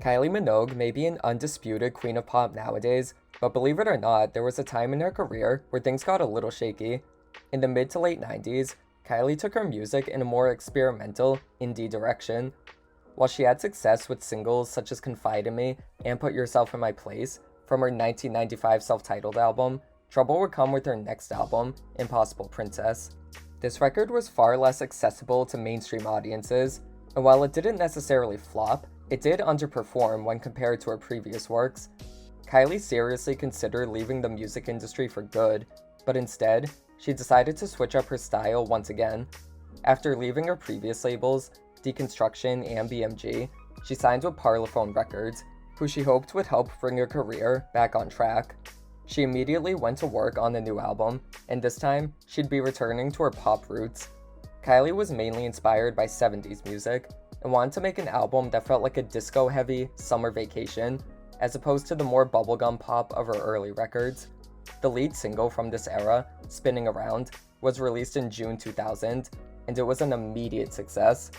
Kylie Minogue may be an undisputed queen of pop nowadays, but believe it or not, there was a time in her career where things got a little shaky. In the mid to late 90s, Kylie took her music in a more experimental, indie direction. While she had success with singles such as Confide in Me and Put Yourself in My Place from her 1995 self-titled album, trouble would come with her next album, Impossible Princess. This record was far less accessible to mainstream audiences, and while it didn't necessarily flop, it did underperform when compared to her previous works. Kylie seriously considered leaving the music industry for good, but instead, she decided to switch up her style once again. After leaving her previous labels, Deconstruction and BMG, she signed with Parlophone Records, who she hoped would help bring her career back on track. She immediately went to work on the new album, and this time, she'd be returning to her pop roots. Kylie was mainly inspired by 70s music, and wanted to make an album that felt like a disco-heavy summer vacation, as opposed to the more bubblegum pop of her early records. The lead single from this era, Spinning Around, was released in June 2000, and it was an immediate success.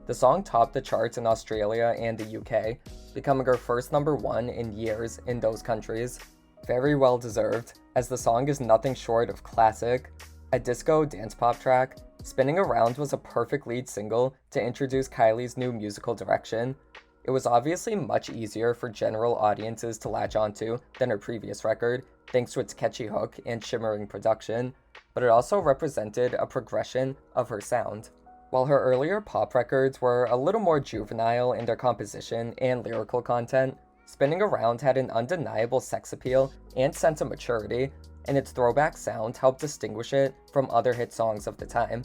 The song topped the charts in Australia and the UK, becoming her first number one in years in those countries. Very well deserved, as the song is nothing short of classic. A disco dance pop track, Spinning Around was a perfect lead single to introduce Kylie's new musical direction. It was obviously much easier for general audiences to latch onto than her previous record, thanks to its catchy hook and shimmering production, but it also represented a progression of her sound. While her earlier pop records were a little more juvenile in their composition and lyrical content, Spinning Around had an undeniable sex appeal and sense of maturity, and its throwback sound helped distinguish it from other hit songs of the time.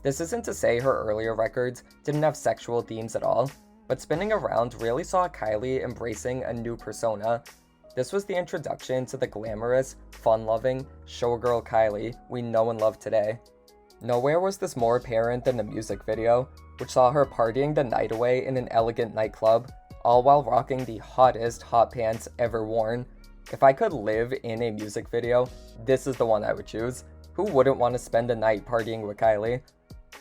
This isn't to say her earlier records didn't have sexual themes at all, but Spinning Around really saw Kylie embracing a new persona. This was the introduction to the glamorous, fun-loving, showgirl Kylie we know and love today. Nowhere was this more apparent than the music video, which saw her partying the night away in an elegant nightclub, all while rocking the hottest hot pants ever worn. If I could live in a music video, this is the one I would choose. Who wouldn't want to spend a night partying with Kylie?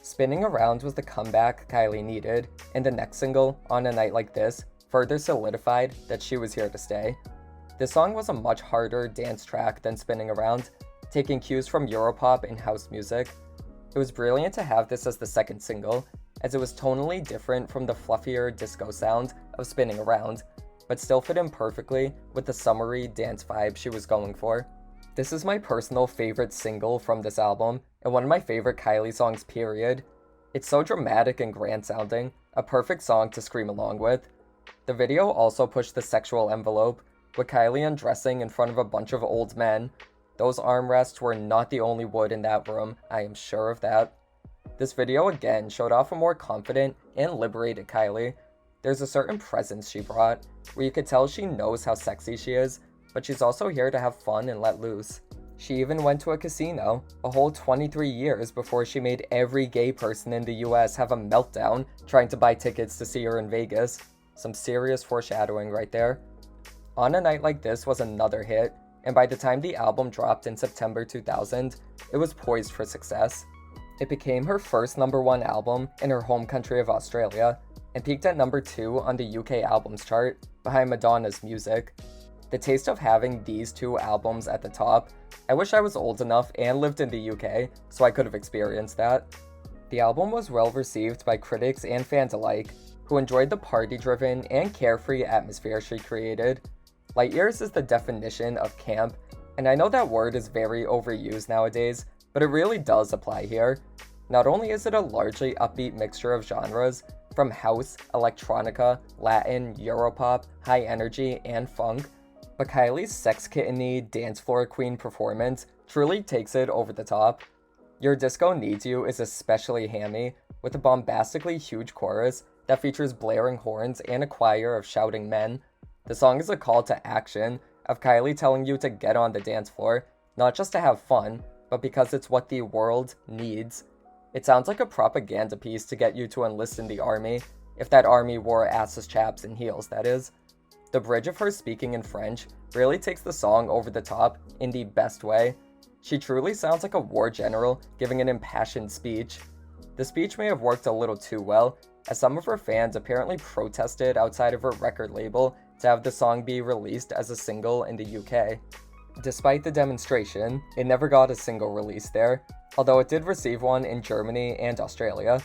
Spinning Around was the comeback Kylie needed, and the next single, On a Night Like This, further solidified that she was here to stay. This song was a much harder dance track than Spinning Around, taking cues from Europop and house music. It was brilliant to have this as the second single, as it was tonally different from the fluffier disco sound of Spinning Around, but still fit in perfectly with the summery dance vibe she was going for. This is my personal favorite single from this album, and one of my favorite Kylie songs period. It's so dramatic and grand sounding, a perfect song to scream along with. The video also pushed the sexual envelope, with Kylie undressing in front of a bunch of old men. Those armrests were not the only wood in that room, I am sure of that. This video again showed off a more confident and liberated Kylie. There's a certain presence she brought, where you could tell she knows how sexy she is, but she's also here to have fun and let loose. She even went to a casino, a whole 23 years before she made every gay person in the US have a meltdown trying to buy tickets to see her in Vegas. Some serious foreshadowing right there. On a Night Like This was another hit, and by the time the album dropped in September 2000, it was poised for success. It became her first number one album in her home country of Australia, and peaked at number 2 on the UK albums chart, behind Madonna's Music. The taste of having these two albums at the top, I wish I was old enough and lived in the UK so I could have experienced that. The album was well received by critics and fans alike, who enjoyed the party-driven and carefree atmosphere she created. Light years is the definition of camp, and I know that word is very overused nowadays, but it really does apply here. Not only is it a largely upbeat mixture of genres, from house, electronica, Latin, Europop, high energy, and funk, but Kylie's sex kitteny dance floor queen performance truly takes it over the top. Your Disco Needs You is especially hammy, with a bombastically huge chorus that features blaring horns and a choir of shouting men. The song is a call to action of Kylie telling you to get on the dance floor, not just to have fun, but because it's what the world needs. It sounds like a propaganda piece to get you to enlist in the army, if that army wore assless chaps and heels, that is. The bridge of her speaking in French really takes the song over the top in the best way. She truly sounds like a war general giving an impassioned speech. The speech may have worked a little too well, as some of her fans apparently protested outside of her record label to have the song be released as a single in the UK. Despite the demonstration, it never got a single release there, although it did receive one in Germany and Australia.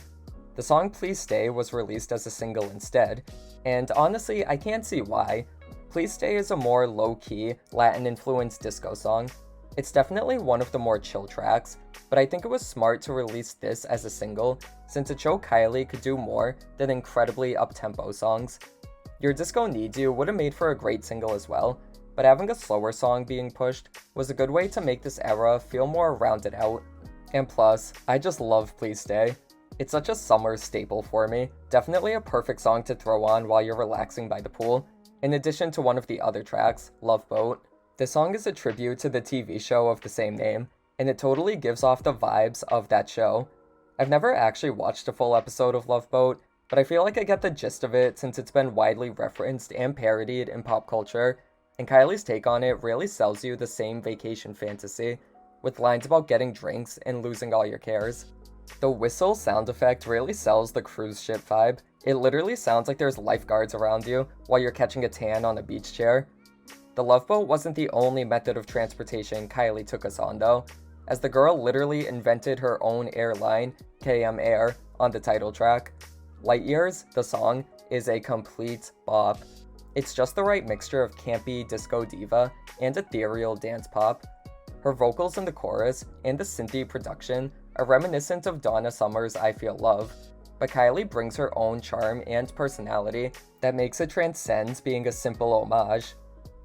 The song Please Stay was released as a single instead, and honestly, I can't see why. Please Stay is a more low-key, Latin-influenced disco song. It's definitely one of the more chill tracks, but I think it was smart to release this as a single, since it showed Kylie could do more than incredibly up-tempo songs. Your Disco Needs You would have made for a great single as well, but having a slower song being pushed was a good way to make this era feel more rounded out. And plus, I just love Please Stay. It's such a summer staple for me, definitely a perfect song to throw on while you're relaxing by the pool, in addition to one of the other tracks, Love Boat. This song is a tribute to the TV show of the same name, and it totally gives off the vibes of that show. I've never actually watched a full episode of Love Boat, but I feel like I get the gist of it since it's been widely referenced and parodied in pop culture, and Kylie's take on it really sells you the same vacation fantasy, with lines about getting drinks and losing all your cares. The whistle sound effect really sells the cruise ship vibe. It literally sounds like there's lifeguards around you while you're catching a tan on a beach chair. The Love Boat wasn't the only method of transportation Kylie took us on though, as the girl literally invented her own airline, KM Air, on the title track. Light Years, the song, is a complete bop. It's just the right mixture of campy disco diva and ethereal dance pop. Her vocals in the chorus and the synthy production are reminiscent of Donna Summer's I Feel Love, but Kylie brings her own charm and personality that makes it transcend being a simple homage.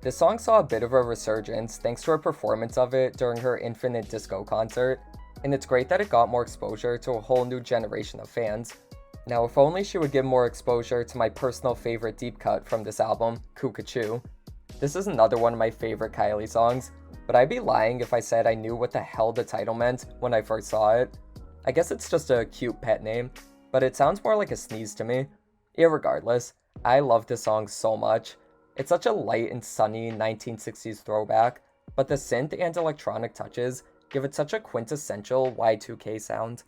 This song saw a bit of a resurgence thanks to her performance of it during her Infinite Disco concert, and it's great that it got more exposure to a whole new generation of fans. Now, if only she would give more exposure to my personal favorite deep cut from this album, Cuckoo. This is another one of my favorite Kylie songs, but I'd be lying if I said I knew what the hell the title meant when I first saw it. I guess it's just a cute pet name, but it sounds more like a sneeze to me. Irregardless, I love this song so much. It's such a light and sunny 1960s throwback, but the synth and electronic touches give it such a quintessential Y2K sound.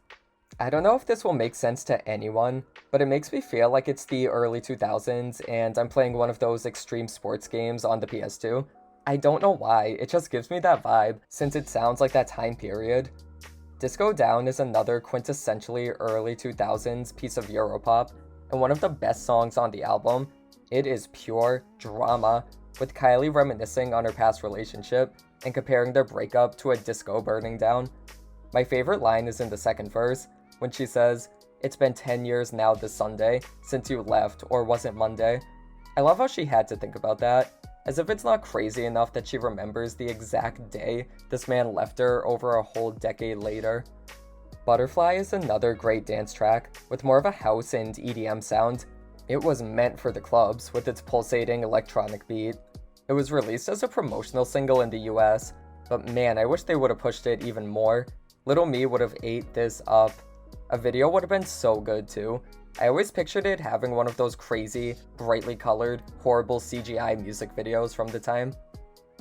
I don't know if this will make sense to anyone, but it makes me feel like it's the early 2000s and I'm playing one of those extreme sports games on the PS2. I don't know why, it just gives me that vibe, since it sounds like that time period. Disco Down is another quintessentially early 2000s piece of Europop, and one of the best songs on the album. It is pure drama, with Kylie reminiscing on her past relationship and comparing their breakup to a disco burning down. My favorite line is in the second verse, when she says, "It's been 10 years now this Sunday, since you left, or was it Monday?" I love how she had to think about that, as if it's not crazy enough that she remembers the exact day this man left her over a whole decade later. Butterfly is another great dance track, with more of a house and EDM sound. It was meant for the clubs, with its pulsating electronic beat. It was released as a promotional single in the US, but man, I wish they would have pushed it even more. Little Me would have ate this up. A video would have been so good too. I always pictured it having one of those crazy, brightly colored, horrible CGI music videos from the time.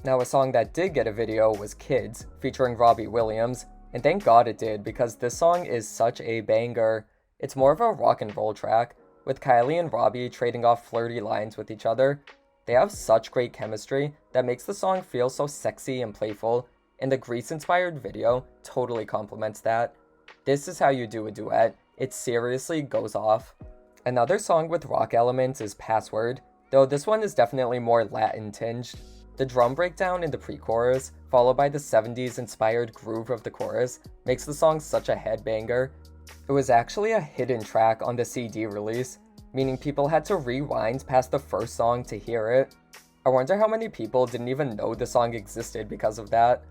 Now, a song that did get a video was Kids, featuring Robbie Williams, and thank God it did, because this song is such a banger. It's more of a rock and roll track, with Kylie and Robbie trading off flirty lines with each other. They have such great chemistry that makes the song feel so sexy and playful, and the Grease-inspired video totally complements that. This is how you do a duet. It seriously goes off. Another song with rock elements is Password, though this one is definitely more Latin-tinged. The drum breakdown in the pre-chorus, followed by the 70s-inspired groove of the chorus, makes the song such a headbanger. It was actually a hidden track on the CD release, meaning people had to rewind past the first song to hear it. I wonder how many people didn't even know the song existed because of that.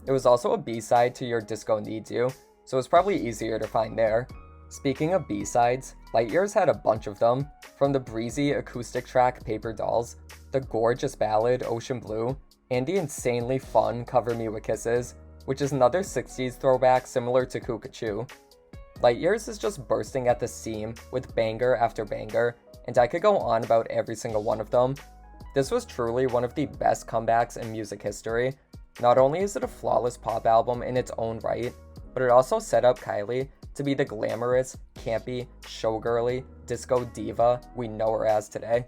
It was also a B-side to Your Disco Needs You, so it's probably easier to find there. Speaking of B-sides, Light Years had a bunch of them, from the breezy acoustic track Paper Dolls, the gorgeous ballad Ocean Blue, and the insanely fun Cover Me With Kisses, which is another 60s throwback similar to Cuckoo. Light Years is just bursting at the seam with banger after banger, and I could go on about every single one of them. This was truly one of the best comebacks in music history. Not only is it a flawless pop album in its own right, but it also set up Kylie to be the glamorous, campy, showgirly, disco diva we know her as today.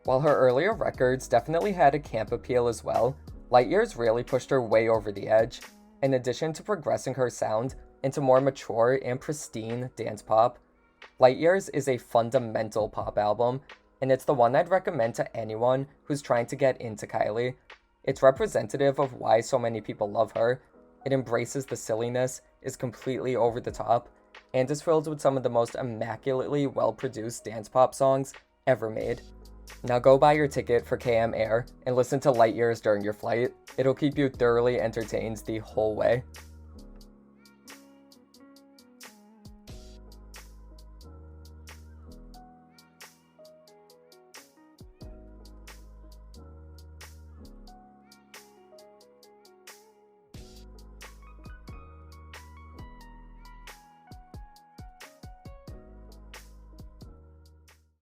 While her earlier records definitely had a camp appeal as well, Light Years really pushed her way over the edge. In addition to progressing her sound into more mature and pristine dance pop, Light Years is a fundamental pop album, and it's the one I'd recommend to anyone who's trying to get into Kylie. It's representative of why so many people love her. It embraces the silliness, is completely over the top, and is filled with some of the most immaculately well-produced dance pop songs ever made. Now go buy your ticket for KM Air and listen to Light Years during your flight. It'll keep you thoroughly entertained the whole way.